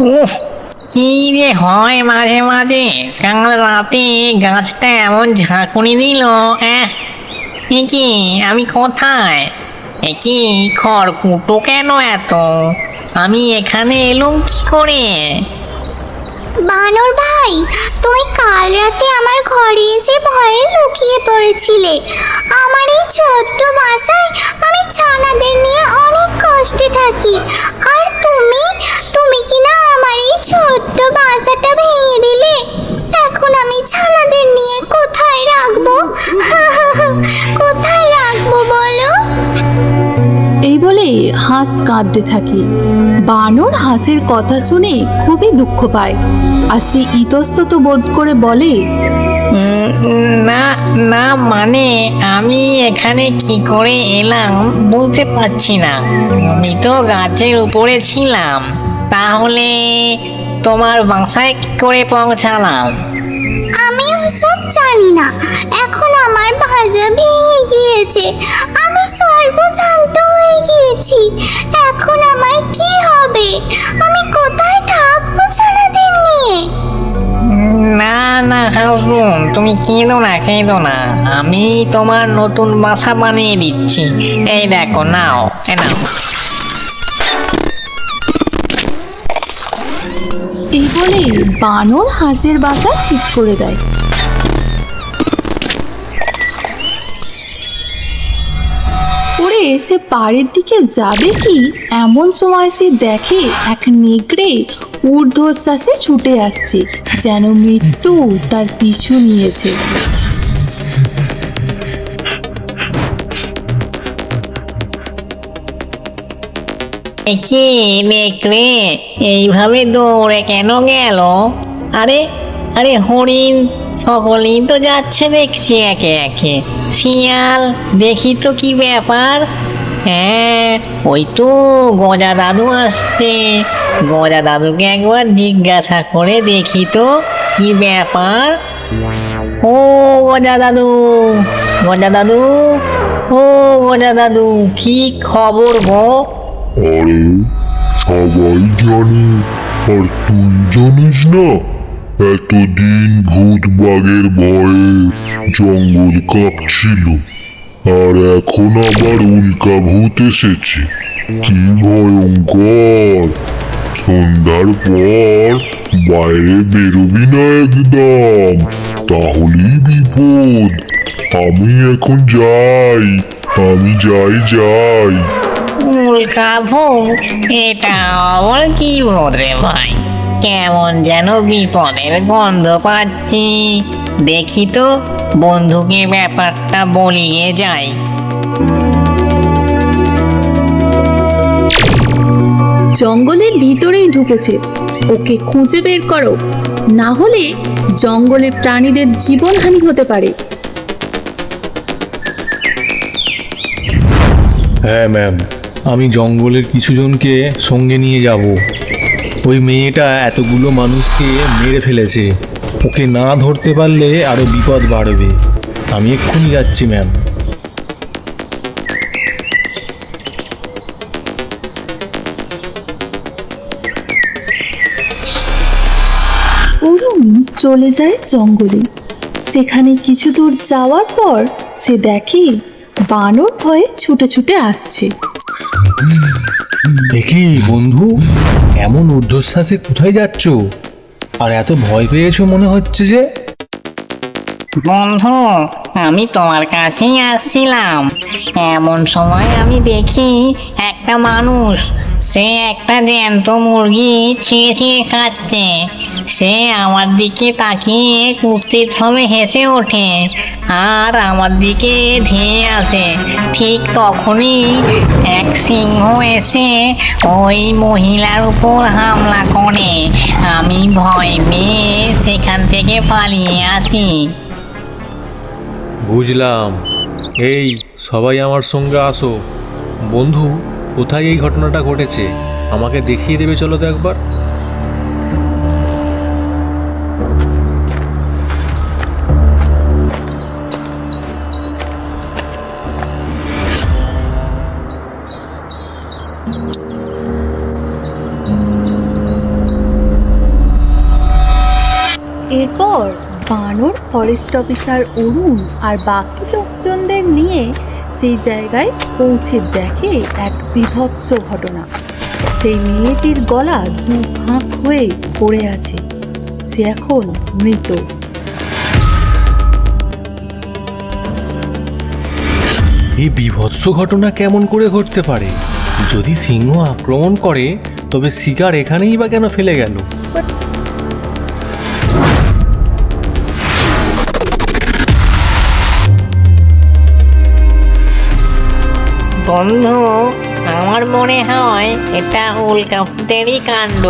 উফ, কি যে হয় মাঝে মাঝে। কাল রাতে গাছটা এমন ঝাঁকুনি দিল। এ কি, আমি কোথায়? কি খড়কুটো কেন এত? আমি এখানে এলুম কি করে? বানর ভাই, তুমি কাল রাতে আমার ঘরে এসে ভয়ে লুকিয়ে পড়েছিলে। আমার এই ছোট্ট বাসায় আমি ছানাদের নিয়ে অনেক কষ্টে থাকি, আর তুমি তুমি কিনা আমার এই ছোট্ট বাসাটা ভেঙে দিলে। এখন আমি ছানাদের নিয়ে কোথায় রাখবো? কোথায় রাখবো বলো? এই বলে হাঁস কাঁদতে থাকে। বানর হাঁসের কথা শুনে খুবই দুঃখ পায়, আর সে ইতস্তত বোধ করে বলে, না না, মানে আমি এখানে কি করে এলাম বুঝতে পারছি না। আমি তো গাছের উপরে ছিলাম, তাহলে তোমার বাসায় কি করে পৌঁছালাম? আমি ওসব জানি না। এখন আমার ভাজা ভেঙে গিয়েছে, আমি সর্বশান্ত হয়ে গিয়েছি। এখন আমার কি হবে? আমি কোথায় থাকবো ছানাদের নিয়ে? না না হাসুন, তুমি কেঁদো না, কেঁদো না। আমি তোমার নতুন বাসা বানিয়ে দিচ্ছি। এই দেখো, নাও, নাও। এই বলে বানর হাঁসের বাসা ঠিক করে দেয়। ওরে সে পাড়ের দিকে যাবে কি, এমন সময় সে দেখে এক নেকড়ে ঊর্ধ্বশ্বাসে ছুটে আসছে, যেন মৃত্যু তার পিছু নিয়েছে। কি নেকড়ে এইভাবে দৌড়ে কেন গেল? আরে আরে, হরিণ সকলেই তো যাচ্ছে দেখছি একে একে। শিয়াল, দেখি তো কি ব্যাপার। হ্যাঁ, ওই তো গজা দাদু আসছে। গজা দাদুকে একবার জিজ্ঞাসা করে দেখি তো কি ব্যাপার। ও গজা দাদু, গজা দাদু, ও গজা দাদু, কি খবর গো? আরে সবাই জানে, আর তুই জানিস না? এতদিন ভূত বাঘের ভয়ে জঙ্গল কাঁপছিল, আর এখন আবার উল্কা ভূত এসেছে। কি ভয়ঙ্কর! সন্ধ্যার পর বাইরে বেরোবি না একদম, তাহলেই বিপদ। আমি এখন যাই, আমি যাই। উল্কা ভূত? এটা আবার কি ভূত রে ভাই? কেমন যেন বিপদের গন্ধ পাচ্ছি। দেখি তো বন্ধুকে ব্যাপারটা বলিয়ে যাই। জঙ্গলের ভিতরেই ঢুকেছে, ওকে খুঁজে বের করো, না হলে জঙ্গলের প্রাণীদের জীবনহানি হতে পারে। হ্যাঁ ম্যাম, আমি জঙ্গলের কিছুজনকে সঙ্গে নিয়ে যাব। ওই মেয়েটা এতগুলো মানুষকে মেরে ফেলেছে, ওকে না ধরতে পারলে আরও বিপদ বাড়বে। আমি এক্ষুনি যাচ্ছি ম্যাম। অরুণ চলে যায় জঙ্গলে। সেখানে কিছু দূর যাওয়ার পর সে দেখে বানর ভয়ে ছুটে ছুটে আসছে। দেখি বন্ধু, এমন ঊর্ধ্বশ্বাসে কোথায় যাচ্ছ? আর এত ভয় পেয়েছো মনে হচ্ছে যে। বন্ধু, আমি তোমার কাছেই আসছিলাম। এমন সময় আমি দেখি একটা মানুষ, সে একটা জ্যান্ত মুরগি ছিঁড়ে ছিঁড়ে খাচ্ছে। সে আমার দিকে তাকিয়ে কুৎসিতভাবে হেসে ওঠে আর আমার দিকে ধেয়ে আসে। ঠিক তখনই এক সিংহ এসে ওই মহিলার উপর হামলা করে। আমি ভয় পেয়ে সেখান থেকে পালিয়ে আসি। বুঝলাম। এই সবাই আমার সঙ্গে আসো। বন্ধু, কোথায় এই ঘটনাটা ঘটেছে আমাকে দেখিয়ে দেবে চলো তো একবার। ফরেস্ট অফিসার অরুণ আর বাকি লোকজনদের নিয়ে সেই জায়গায় পৌঁছে দেখে এক বীভৎস ঘটনা। সেই মেয়েটির গলা দু ফাঁক হয়ে পড়ে আছে, সে এখন মৃত। এই বীভৎস ঘটনা কেমন করে ঘটতে পারে? যদি সিংহ আক্রমণ করে তবে শিকার এখানেই বা কেন ফেলে গেল? বন্ধু, আমার মনে হয় এটা উল্কাপিতেরই কাণ্ড।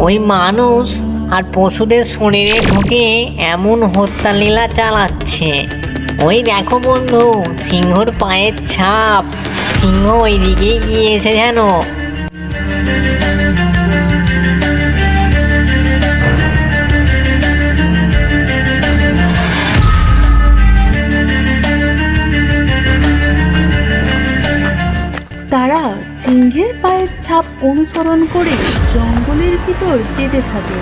ওই মানুষ আর পশুদের শরীরে ঢুকে এমন হত্যালীলা চালাচ্ছে। ওই দেখো বন্ধু, সিংহর পায়ের ছাপ। সিংহ ওই দিকেই গিয়েছে যেন। তারা সিংহের পায়ের ছাপ অনুসরণ করে জঙ্গলের ভিতর যেতে থাকে।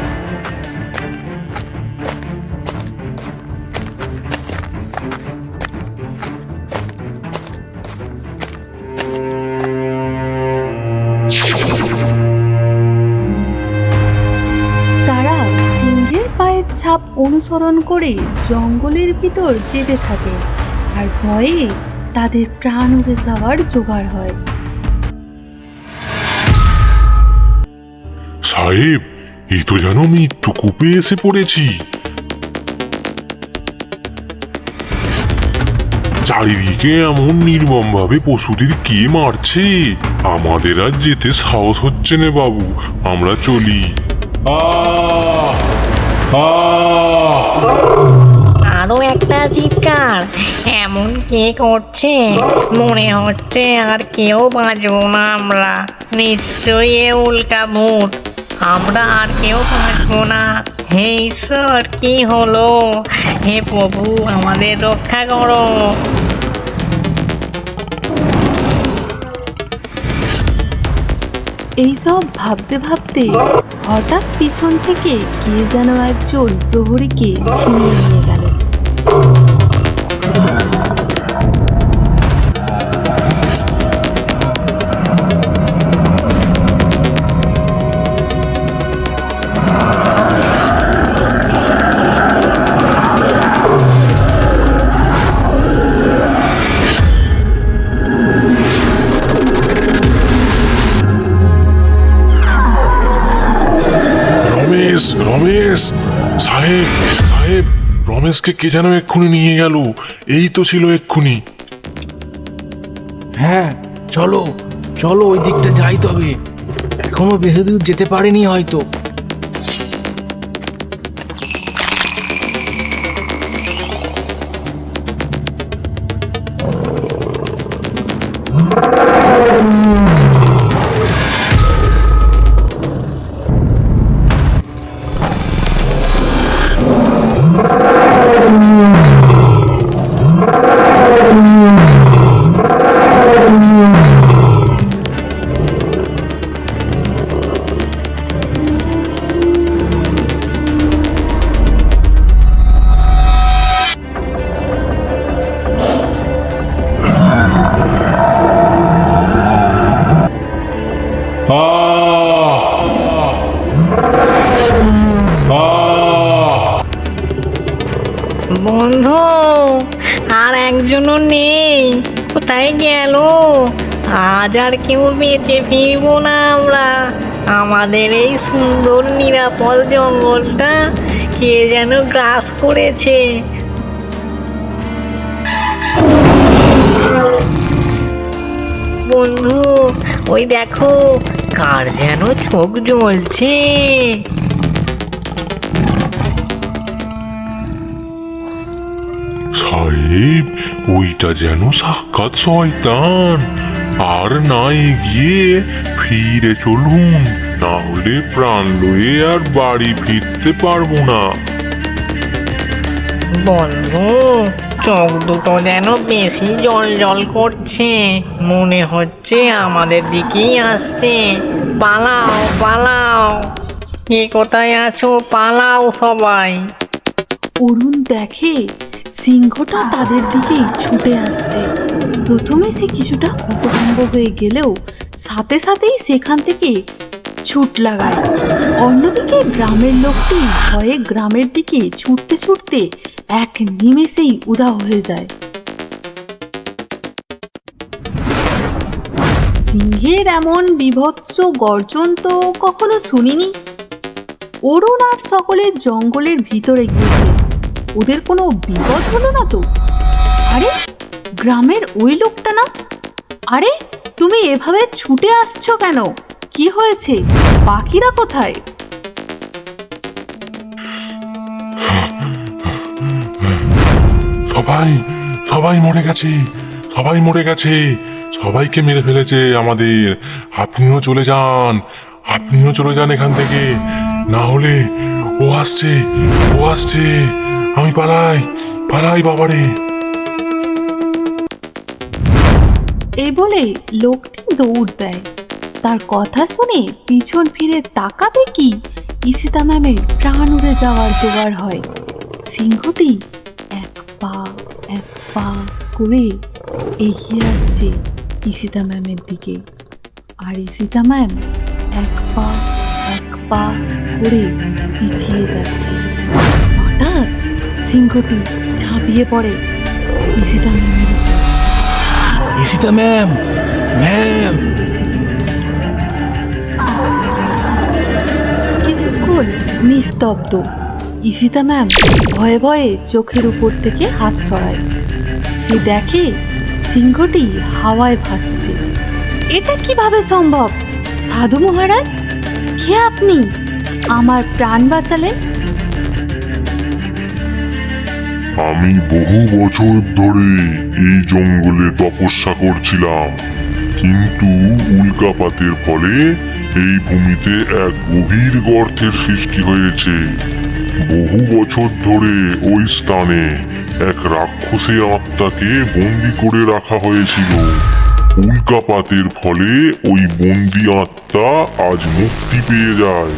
তারা সিংহের পায়ের ছাপ অনুসরণ করে জঙ্গলের ভিতর যেতে থাকে, আর ভয়ে তাদের প্রাণ উড়ে যাওয়ার জোগাড় হয়। সাহেব, এই তো যেন মৃত্যু কূপে এসে পড়েছি। চারিদিকে এমন নির্মম ভাবে পশুদের কে মারছে, আমাদের আর যেতে সাহস হচ্ছে না বাবু, আমরা চলি। আরো একটা চিৎকার, এমন কে করছে? মনে হচ্ছে আর কেউ বাঁচবো না আমরা। নিশ্চয়ই এ উল্কা ভূত, আমরা আর কেউ বাঁচবো না। হে ঈশ্বর, কি হলো? হে প্রভু, আমাদের রক্ষা করো। এইসব ভাবতে ভাবতে হঠাৎ পিছন থেকে কে যেন একজন প্রহরীকে ছিনিয়ে নিয়ে গেল। রমেশ, রমেশ, সাহেব, সাহেব, রমেশকে কে যেন এক্ষুনি নিয়ে গেল। এই তো ছিল এক্ষুনি। হ্যাঁ, চলো চলো, ওই দিকটা যাই। তবে এখনো বেশি দূর যেতে পারিনি হয়তো। বন্ধু, আর একজনও নেই। কোথায় গেল? আজ আর কেউ বেঁচে ফিরবো না আমরা। আমাদের এই সুন্দর নিরাপদ জঙ্গলটা কে যেন গ্রাস করেছে। বন্ধু, ওই দেখো, কার যেন চোখ জ্বলছে। সাহেব, ওইটা যেন সাক্ষাৎ শয়তান। আর না এগিয়ে ফিরে চলুন, না হলে প্রাণ লয়ে আর বাড়ি ফিরতে পারবো না। বন্ধু, চোখ দুটো যেন বেশি জল জল করছে। মনে হচ্ছে আমাদের দিকেই আসছে। পালাও পালাও, কে কোথায় আছো? পালাও সবাই। অরুণ দেখে সিংহটা তাদের দিকেই ছুটে আসছে। প্রথমে সে কিছুটা হতভম্ব হয়ে গেলেও সাথে সাথেই সেখান থেকে ছুট লাগায়। অন্যদিকে গ্রামের লোকটি ভয়ে গ্রামের দিকে ছুটতে ছুটতে এক নিমেষেই উধাও হয়ে যায়। সিংহের এমন বীভৎস গর্জন তো কখনো শুনিনি। অরুণ আর সকলে জঙ্গলের ভিতরে গিয়েছে, ওদের কোনো বিপদ হলো না তো? আরে গ্রামের ওই লোকটা না? আরে তুমি এভাবে ছুটে আসছো কেন? কি হয়েছে? বাকিরা কোথায়? সবাই সবাই মরে গেছে, সবাই মরে গেছে, সবাইকে মেরে ফেলেছে আমাদের। আপনিও চলে যান, আপনিও চলে যান এখান থেকে, না হলে ও আসছে, ও আসছে। আমি পালাই, পালাই বাবারে। এই বলে লোকটি দৌড় দেয়। তার কথা শুনে পিছন ফিরে তাকাবে কি ঈশিতা ম্যামের প্রাণ উড়ে যাওয়ার জোগাড় হয়। সিংহটি এক পা করে এগিয়ে আসছে ঈশিতা ম্যামের দিকে, আর ঈশিতা ম্যাম এক পা করে পিছিয়ে যাচ্ছে। হঠাৎ সিংহটি ঝাঁপিয়ে পড়ে ঈশিতা ম্যামের উপর। Ishita ma'am, ma'am. কিছুক্ষণ নিস্তব্ধ। ঈশিতা ম্যাম ভয়ে ভয়ে চোখের উপর থেকে হাত সরায়। সে দেখে সিংহটি হাওয়ায় ভাসছে। এটা কিভাবে সম্ভব? সাধু মহারাজ, কে আপনি? আমার প্রাণ বাঁচালেন। আমি বহু বছর ধরে এই জঙ্গলে তপস্যা করছিলাম, কিন্তু উল্কাপাতের ফলে এই ভূমিতে এক গভীর গর্তের সৃষ্টি হয়েছে। বহু বছর ধরে ওই স্থানে এক রাক্ষসী আত্মাকে বন্দি করে রাখা হয়েছিল। উল্কাপাতের ফলে ওই বন্দি আত্মা আজ মুক্তি পেয়ে যায়,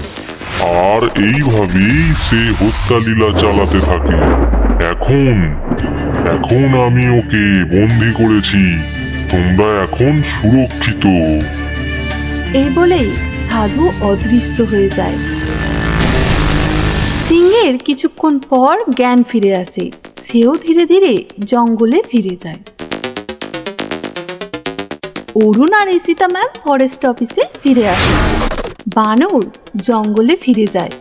আর এইভাবেই সে হত্যালীলা চালাতে থাকে। এখন আমি ওকে বন্দি করেছি, তোমরা এখন সুরক্ষিত। এই বলে সাধু অদৃশ্য হয়ে যায়। সিংহের কিছুক্ষণ পর জ্ঞান ফিরে আসে। সেও ধীরে ধীরে জঙ্গলে ফিরে যায়। অরুণ আর ঈশিতা ম্যাম ফরেস্ট অফিসে ফিরে আসে। বানর জঙ্গলে ফিরে যায়।